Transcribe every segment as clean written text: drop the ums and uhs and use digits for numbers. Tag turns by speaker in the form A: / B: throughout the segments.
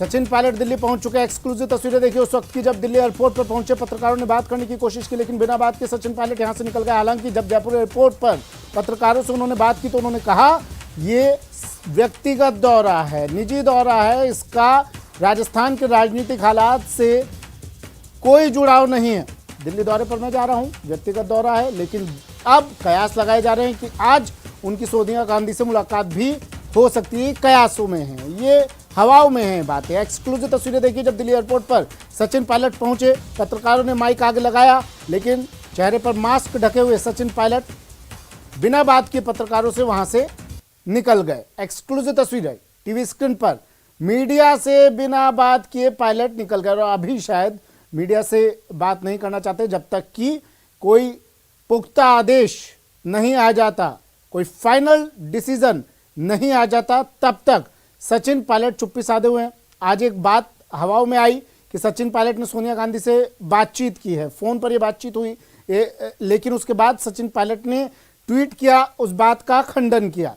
A: सचिन पायलट दिल्ली पहुंच चुके हैं। एक्सक्लूसिव तस्वीरें देखिए उस वक्त की जब दिल्ली एयरपोर्ट पर पहुंचे। पत्रकारों ने बात करने की कोशिश की लेकिन बिना बात के सचिन पायलट यहां से निकल गए। हालांकि जब जयपुर एयरपोर्ट पर पत्रकारों से उन्होंने बात की तो उन्होंने कहा ये व्यक्तिगत दौरा है, निजी दौरा है, इसका राजस्थान के राजनीतिक हालात से कोई जुड़ाव नहीं है। दिल्ली दौरे पर मैं जा रहा हूं, व्यक्तिगत दौरा है, लेकिन अब कयास लगाए जा रहे हैं कि आज उनकी सोनिया गांधी से मुलाकात भी हो सकती है। कयासों में है, ये हवाओं में है बातें। एक्सक्लूसिव तस्वीरें देखिए जब दिल्ली एयरपोर्ट पर सचिन पायलट पहुंचे। पत्रकारों ने माइक आगे लगाया लेकिन चेहरे पर मास्क ढके हुए सचिन पायलट बिना बात किए पत्रकारों से वहां से निकल गए। एक्सक्लूसिव तस्वीरें टीवी स्क्रीन पर। मीडिया से बिना बात किए पायलट निकल गए और अभी शायद मीडिया से बात नहीं करना चाहते जब तक कि कोई पुख्ता आदेश नहीं आ जाता, कोई फाइनल डिसीजन नहीं आ जाता, तब तक सचिन पायलट चुप्पी साधे हुए हैं। आज एक बात हवाओं में आई कि सचिन पायलट ने सोनिया गांधी से बातचीत की है, फोन पर यह बातचीत हुई, लेकिन उसके बाद सचिन पायलट ने ट्वीट किया, उस बात का खंडन किया।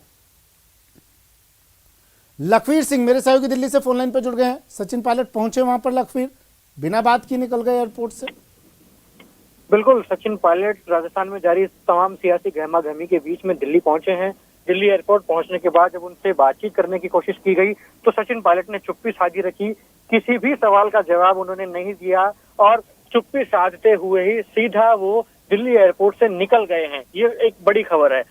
A: लखवीर सिंह मेरे सहयोगी दिल्ली से फोन लाइन पर जुड़ गए हैं। सचिन पायलट पहुंचे वहां पर। लखवीर, बिना बात की निकल गए एयरपोर्ट से।
B: बिल्कुल, सचिन पायलट राजस्थान में जारी तमाम सियासी गहमागहमी के बीच में दिल्ली पहुंचे हैं। दिल्ली एयरपोर्ट पहुंचने के बाद जब उनसे बातचीत करने की कोशिश की गई तो सचिन पायलट ने चुप्पी साधी रखी। किसी भी सवाल का जवाब उन्होंने नहीं दिया और चुप्पी साधते हुए ही सीधा वो दिल्ली एयरपोर्ट से निकल गए हैं। ये एक बड़ी खबर है।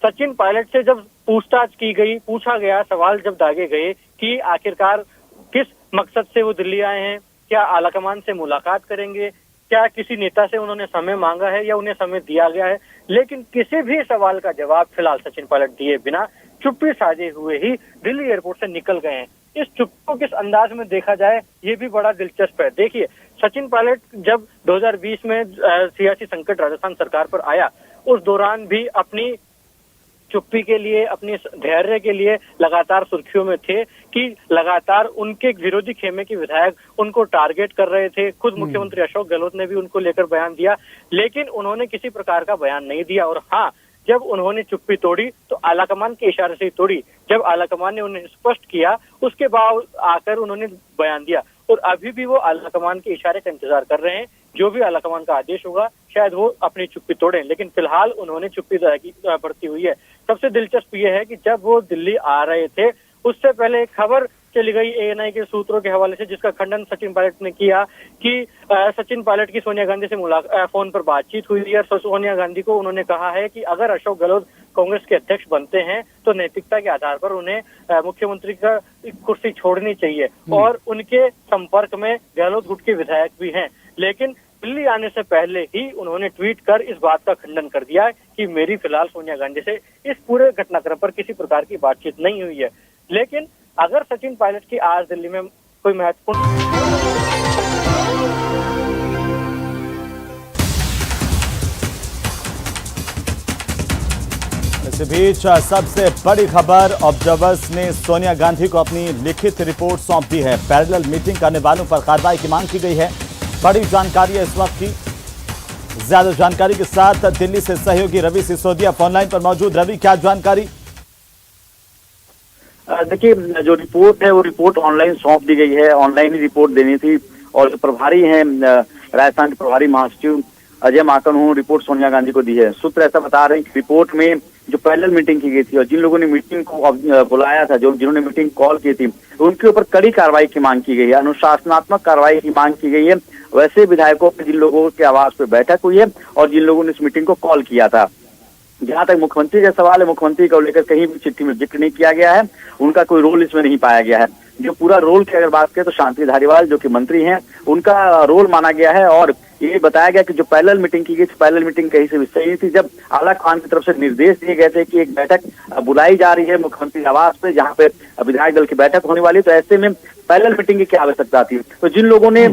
B: सचिन पायलट से जब पूछताछ की गई, पूछा गया, सवाल जब दागे गए कि आखिरकार किस मकसद से वो दिल्ली आए हैं, क्या आलाकमान से मुलाकात करेंगे, क्या किसी नेता से उन्होंने समय मांगा है या उन्हें समय दिया गया है, लेकिन किसी भी सवाल का जवाब फिलहाल सचिन पायलट दिए बिना चुप्पी साधे हुए ही दिल्ली एयरपोर्ट से निकल गए हैं। इस चुप्पी को किस अंदाज में देखा जाए ये भी बड़ा दिलचस्प है। देखिए, सचिन पायलट जब 2020 में सियासी संकट राजस्थान सरकार पर आया, उस दौरान भी अपनी चुप्पी के लिए, अपनी धैर्य के लिए लगातार सुर्खियों में थे कि लगातार उनके विरोधी खेमे के विधायक उनको टारगेट कर रहे थे। खुद मुख्यमंत्री अशोक गहलोत ने भी उनको लेकर बयान दिया, लेकिन उन्होंने किसी प्रकार का बयान नहीं दिया। और हाँ, जब उन्होंने चुप्पी तोड़ी तो आलाकमान के इशारे से ही तोड़ी। जब आलाकमान ने उन्हें स्पष्ट किया उसके बाद आकर उन्होंने बयान दिया और अभी भी वो आलाकमान के इशारे का इंतजार कर रहे हैं। जो भी आलाकमान का आदेश होगा शायद वो अपनी चुप्पी तोड़ें, लेकिन फिलहाल उन्होंने चुप्पी बरती हुई है। सबसे दिलचस्प ये है कि जब वो दिल्ली आ रहे थे उससे पहले एक खबर चली गई एएनआई के सूत्रों के हवाले से, जिसका खंडन सचिन पायलट ने किया कि सचिन पायलट की सोनिया गांधी से फोन पर बातचीत हुई है और सोनिया गांधी को उन्होंने कहा है कि अगर अशोक गहलोत कांग्रेस के अध्यक्ष बनते हैं तो नैतिकता के आधार पर उन्हें मुख्यमंत्री का कुर्सी छोड़नी चाहिए। और उनके संपर्क में गहलोत गुट के विधायक भी हैं, लेकिन दिल्ली आने से पहले ही उन्होंने ट्वीट कर इस बात का खंडन कर दिया कि मेरी फिलहाल सोनिया गांधी से इस पूरे घटनाक्रम पर किसी प्रकार की बातचीत नहीं हुई है। लेकिन अगर सचिन पायलट की आज दिल्ली में कोई महत्वपूर्ण
C: इस बीच सबसे बड़ी खबर, ऑब्जर्वर्स ने सोनिया गांधी को अपनी लिखित रिपोर्ट सौंप दी है। पैरेलल मीटिंग करने वालों पर कार्रवाई की मांग की गई है। बड़ी जानकारी है इस वक्त की। ज्यादा जानकारी के साथ दिल्ली से सहयोगी रवि सिसोदिया फोन लाइन पर मौजूद। रवि, क्या जानकारी?
D: देखिए, जो रिपोर्ट है वो रिपोर्ट ऑनलाइन सौंप दी गई है। ऑनलाइन ही रिपोर्ट देनी थी और जो प्रभारी हैं राजस्थान के प्रभारी महासचिव अजय माकन रिपोर्ट सोनिया गांधी को दी है। सूत्र ऐसा बता रहे हैं कि रिपोर्ट में जो पैरेलल मीटिंग की गई थी और जिन लोगों ने मीटिंग को बुलाया था, जिन्होंने मीटिंग कॉल की थी, उनके ऊपर कड़ी कार्रवाई की मांग की गई है, अनुशासनात्मक कार्रवाई की मांग की गई है। वैसे विधायकों पर जिन लोगों के आवाज पे बैठक हुई है और जिन लोगों ने इस मीटिंग को कॉल किया था। जहां तक मुख्यमंत्री का सवाल है, मुख्यमंत्री को लेकर कहीं भी चिट्ठी में जिक्र नहीं किया गया है, उनका कोई रोल इसमें नहीं पाया गया है। जो पूरा रोल की अगर बात करें तो शांति धारीवाल जो कि मंत्री हैं, उनका रोल माना गया है और ये बताया गया कि जो पैरेलल मीटिंग की गई थी, पैरेलल मीटिंग कहीं से विषय नहीं थी। जब आलाकमान की तरफ से निर्देश दिए गए थे कि एक बैठक बुलाई जा रही है मुख्यमंत्री आवास पे जहाँ पे विधायक दल की बैठक होने वाली, तो ऐसे में पैरेलल मीटिंग की क्या आवश्यकता थी? तो जिन लोगों ने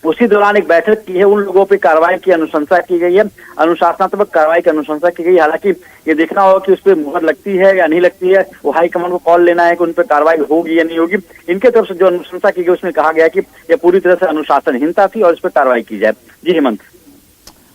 D: उसी दौरान एक बैठक की है उन लोगों पे कार्रवाई की अनुशंसा की गई है, अनुशासनात्मक कार्रवाई की अनुशंसा की गई। हालांकि ये देखना होगा कि उस पर मुहर लगती है या नहीं लगती है, वो हाईकमान को कॉल लेना है कि उन पर कार्रवाई होगी या नहीं होगी। इनके तरफ से जो अनुशंसा की गई उसमें कहा गया कि यह पूरी तरह से अनुशासनहीनता थी और इस पर कार्रवाई की जाए। जी हेमंत।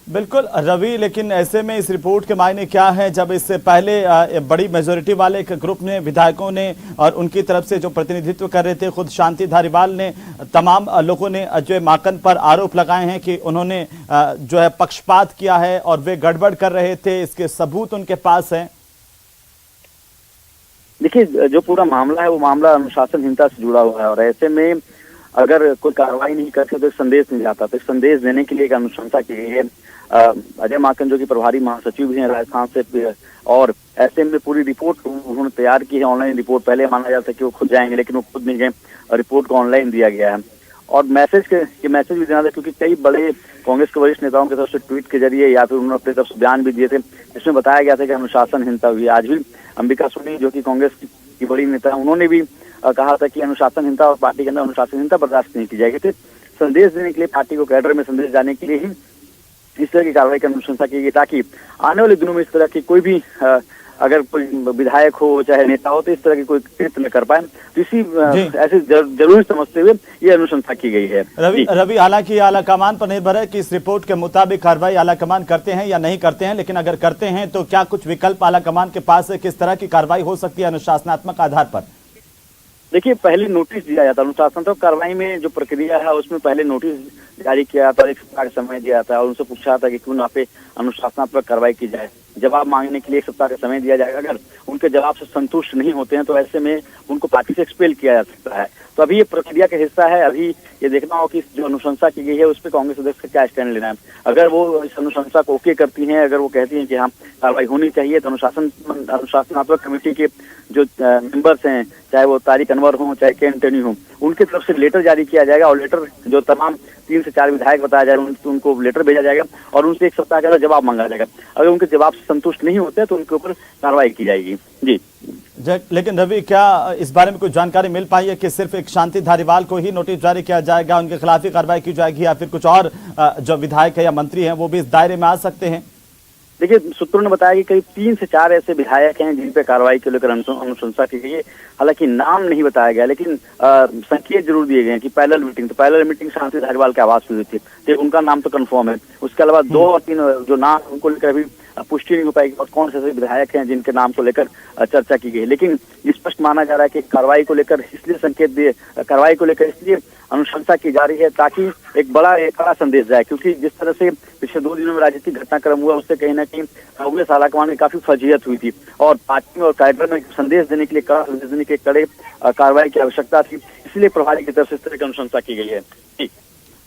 C: बिल्कुल रवि, लेकिन ऐसे में इस रिपोर्ट के मायने क्या है जब इससे पहले बड़ी मेजोरिटी वाले एक ग्रुप ने, विधायकों ने और उनकी तरफ से जो प्रतिनिधित्व कर रहे थे खुद शांति धारीवाल ने, तमाम लोगों ने अजय माकन पर आरोप लगाए हैं कि उन्होंने जो है पक्षपात किया है और वे गड़बड़ कर रहे थे, इसके सबूत उनके पास हैं।
D: देखिए, जो पूरा मामला है वो मामला अनुशासनहीनता से जुड़ा हुआ है और ऐसे में अगर कोई कार्रवाई नहीं करते तो एक संदेश नहीं जाता। तो एक संदेश देने के लिए एक अनुशंसा की गई है। अजय माकन जो कि प्रभारी महासचिव भी हैं राजस्थान से, और ऐसे में पूरी रिपोर्ट उन्होंने तैयार की है, ऑनलाइन रिपोर्ट। पहले माना जाता है कि वो खुद जाएंगे, लेकिन वो खुद नहीं गए, रिपोर्ट को ऑनलाइन दिया गया है। और मैसेज भी देना था, क्योंकि कई बड़े कांग्रेस के वरिष्ठ नेताओं की तरफ से ट्वीट के जरिए या फिर उन्होंने अपनी तरफ से बयान भी दिए थे, जिसमें बताया गया था कि अनुशासनहीनता हुई। आज भी अंबिका सोनी जो कि कांग्रेस की बड़ी नेता, उन्होंने भी कहा था कि अनुशासनहीनता और पार्टी के अंदर अनुशासनहीनता बर्दाश्त नहीं की जाएगी। तो संदेश देने के लिए, पार्टी को कैडर में संदेश जाने के लिए ही इस तरह की कार्रवाई की अनुशंसा की गई, ताकि आने वाले दिनों में इस तरह की कोई भी अगर कोई विधायक हो चाहे नेता हो तो इस तरह की कोई कृत्य न कर पाए। तो इसी ऐसे जरूरी समझते हुए ये अनुशंसा की गई है।
C: रवि, हालांकि आलाकमान पर निर्भर है कि इस रिपोर्ट के मुताबिक कार्रवाई आलाकमान करते हैं या नहीं करते हैं, लेकिन अगर करते हैं तो क्या कुछ विकल्प आलाकमान के पास है? किस तरह की कार्रवाई हो सकती है अनुशासनात्मक आधार पर?
D: देखिए, पहले नोटिस दिया जाता है अनुशासनात्मक कार्रवाई में। जो प्रक्रिया है उसमें पहले नोटिस जारी किया जाता है, 1 सप्ताह का समय दिया जाता है और उनसे पूछा जाता है कि क्यों ना पे अनुशासनात्मक कार्रवाई की जाए। जवाब मांगने के लिए 1 सप्ताह का समय दिया जाएगा। अगर उनके जवाब से संतुष्ट नहीं होते हैं तो ऐसे में उनको पार्टी से एक्सपेल किया जा सकता है। तो अभी ये प्रक्रिया का हिस्सा है। अभी ये देखना हो कि जो अनुशंसा की गई है उस पर कांग्रेस अध्यक्ष का क्या स्टैंड लेना है। अगर वो इस अनुशंसा को ओके करती हैं, अगर वो कहती हैं कि हाँ कार्रवाई होनी चाहिए, तो अनुशासनात्मक कमेटी के जो मेंबर्स हैं, चाहे वो तारिक अनवर हों चाहे के एंटनी हों, उनकी तरफ से लेटर जारी किया जाएगा और लेटर जो तमाम 3 से 4 विधायक बताया जाएगा उनको लेटर भेजा जाएगा और उनसे 1 सप्ताह के अंदर जवाब मांगा जाएगा। अगर उनके जवाब से संतुष्ट नहीं होते तो उनके ऊपर कार्रवाई की जाएगी। जी,
C: लेकिन रवि, क्या इस बारे में कुछ जानकारी मिल पाई है कि सिर्फ एक शांति धारीवाल को ही नोटिस जारी किया जाएगा, उनके खिलाफ ही कार्रवाई की जाएगी, या फिर कुछ और जो विधायक है या मंत्री हैं वो भी इस दायरे में आ सकते हैं?
D: देखिए, सूत्रों ने बताया कि करीब 3 से 4 ऐसे विधायक हैं जिन पे कार्रवाई को लेकर अनुशंसा की गई है। हालांकि नाम नहीं बताया गया, लेकिन संकेत जरूर दिए गए हैं कि पैरेलल मीटिंग शांति धारीवाल के आवास पे हुई थी, तो उनका नाम तो कंफर्म है। उसके अलावा 2 और 3 जो नाम उनको लेकर अभी पुष्टि नहीं हो पाएगी और कौन से ऐसे विधायक हैं जिनके नाम को लेकर चर्चा की गई है। लेकिन स्पष्ट माना जा रहा है कि कार्रवाई को लेकर इसलिए संकेत दिए, कार्रवाई को लेकर इसलिए अनुशंसा की जा रही है ताकि एक बड़ा संदेश जाए। क्योंकि जिस तरह से पिछले 2 दिनों में राजनीतिक घटनाक्रम हुआ, उससे कहीं ना कहीं कांग्रेस आलाकमान में काफी फजीहत हुई थी और पार्टी में और कैडर में संदेश देने के लिए कड़े कार्रवाई की आवश्यकता थी, इसलिए प्रभारी की तरफ से इस तरह की अनुशंसा की गई है।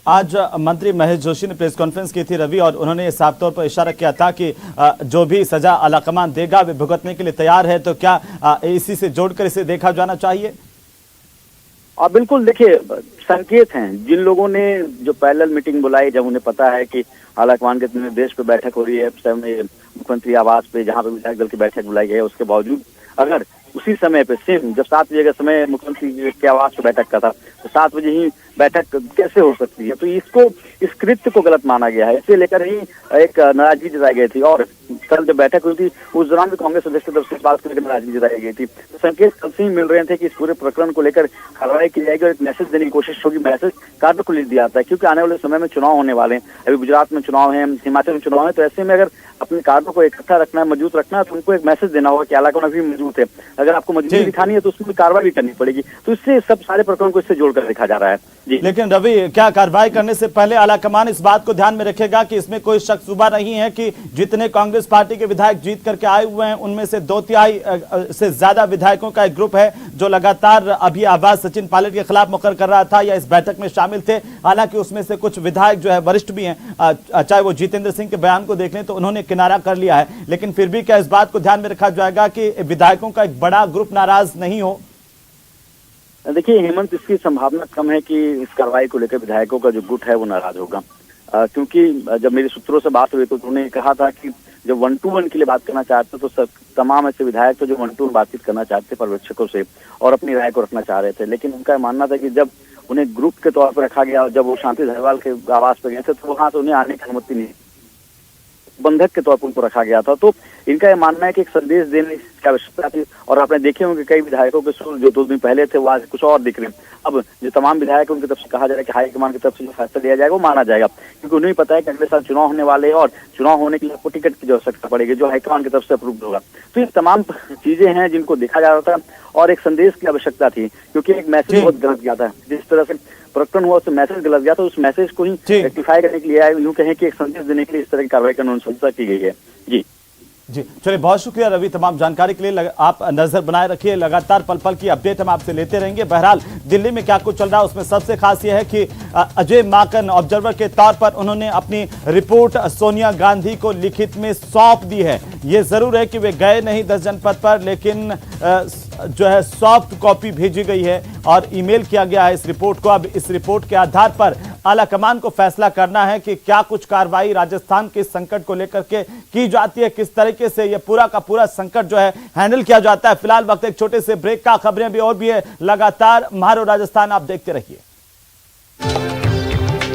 C: आज मंत्री महेश जोशी ने प्रेस कॉन्फ्रेंस की थी रवि, और उन्होंने साफ तौर पर इशारा किया था कि जो भी सजा आलाकमान देगा वे भुगतने के लिए तैयार है। तो क्या इसी से जोड़कर इसे देखा जाना चाहिए?
D: और बिल्कुल, देखिए, संकेत हैं। जिन लोगों ने जो पैरेलल मीटिंग बुलाई, जब उन्हें पता है कि आलाकमान के निर्देश पे बैठक हो रही है मुख्यमंत्री आवास पे, जहां पे विधायक दल की बैठक बुलाई गई है, उसके बावजूद अगर उसी समय पे सेम जब 7 बजे का समय मुख्यमंत्री के आवास पे बैठक का था, तो 7 बजे ही बैठक कैसे हो सकती है? तो इस कृत्य को गलत माना गया है। इसे लेकर ही एक नाराजगी जताई गई थी और कल जब बैठक हुई थी उस दौरान भी कांग्रेस अध्यक्ष की तरफ से इस बात को लेकर नाराजगी जताई गई थी। तो संकेत कल से ही मिल रहे थे कि इस पूरे प्रकरण को लेकर कार्रवाई की जाएगी और एक मैसेज देने की कोशिश होगी। मैसेज कार्य को लिख दिया जाता है क्योंकि आने वाले समय में चुनाव होने वाले हैं। अभी गुजरात में चुनाव है, हिमाचल में चुनाव है, तो ऐसे में अगर अपने कार्यों को इकट्ठा रखना है, मजबूत रखना है, तो उनको एक मैसेज देना होगा कि आलाकमान भी मजबूत है। अगर आपको मजबूती दिखानी है तो उसमें कार्रवाई भी करनी पड़ेगी। तो इससे सब सारे प्रकरण को इससे जोड़कर देखा जा रहा है। जी,
C: लेकिन रवि, क्या कार्रवाई करने से पहले आलाकमान इस बात को ध्यान में रखेगा कि इसमें कोई शक शुबा नहीं है कि जितने कांग्रेस पार्टी के विधायक जीत करके आए हुए हैं उनमें से 2/3 से ज्यादा विधायकों का एक ग्रुप है जो लगातार अभी आवाज सचिन पायलट के खिलाफ मुखर कर रहा था या इस बैठक में शामिल थे? हालांकि उसमें से कुछ विधायक जो है वरिष्ठ भी हैं, चाहे वो जितेंद्र सिंह के बयान को देख लें तो उन्होंने किनारा कर लिया है, लेकिन फिर भी क्या इस बात को ध्यान में रखा जाएगा कि विधायकों का एक बड़ा ग्रुप नाराज नहीं हो?
D: देखिए हेमंत, इसकी संभावना कम है कि इस कार्रवाई को लेकर विधायकों का जो गुट है वो नाराज होगा, क्योंकि जब मेरे सूत्रों से बात हुई तो उन्होंने कहा था कि जब 1-to-1 के लिए बात करना चाहते तो सब तमाम ऐसे विधायक तो जो 1-to-1 बातचीत करना चाहते पर्यवेक्षकों से और अपनी राय को रखना चाह रहे थे, लेकिन उनका मानना था कि जब उन्हें ग्रुप के तौर पर रखा गया और जब वो शांति धारीवाल के आवास पर गए थे तो वहां से उन्हें आने की अनुमति नहीं। बंधक के तौर पर उनको रखा गया था। तो इनका यह मानना है कि एक संदेश देने की आवश्यकता थी। और आपने देखे होंगे कई विधायकों के सुर जो 2 दिन पहले थे वो आज कुछ और दिख रहे हैं। अब जो तमाम विधायक उनकी तरफ से कहा जा रहा है कि हाईकमान की तरफ से जो फैसला लिया जाएगा वो माना जाएगा, क्योंकि उन्हें पता है कि अगले साल चुनाव होने वाले हैं और चुनाव होने के लिए आपको टिकट की जो आवश्यकता पड़ेगी जो हाईकमान की तरफ से अप्रूव होगा। तो ये तमाम चीजें हैं जिनको देखा जा रहा था और एक संदेश की आवश्यकता थी, क्योंकि एक मैसेज बहुत गलत गया था। जिस तरह से प्रकरण हुआ उस मैसेज गलत गया था, उस मैसेज को ही रेक्टिफाई करने के लिए यूं कहें कि एक संदेश देने के लिए इस तरह की कार्रवाई की अनुशंसा की गई है। जी
C: चलिए, बहुत शुक्रिया रवि तमाम जानकारी के लिए। आप नजर बनाए रखिए, लगातार पल पल की अपडेट हम आपसे लेते रहेंगे। बहरहाल दिल्ली में क्या कुछ चल रहा है उसमें सबसे खास यह है कि अजय माकन ऑब्जर्वर के तौर पर उन्होंने अपनी रिपोर्ट सोनिया गांधी को लिखित में सौंप दी है। ये जरूर है कि वे गए नहीं 10 जनपद पर, लेकिन जो है सॉफ्ट कॉपी भेजी गई है और ईमेल किया गया है इस रिपोर्ट को। अब इस रिपोर्ट के आधार पर आलाकमान को फैसला करना है कि क्या कुछ कार्रवाई राजस्थान के संकट को लेकर के की जाती है, किस तरीके से यह पूरा का पूरा संकट जो है हैंडल किया जाता है। फिलहाल वक्त एक छोटे से ब्रेक का, खबरें भी और भी है लगातार। म्हारो राजस्थान आप देखते रहिए।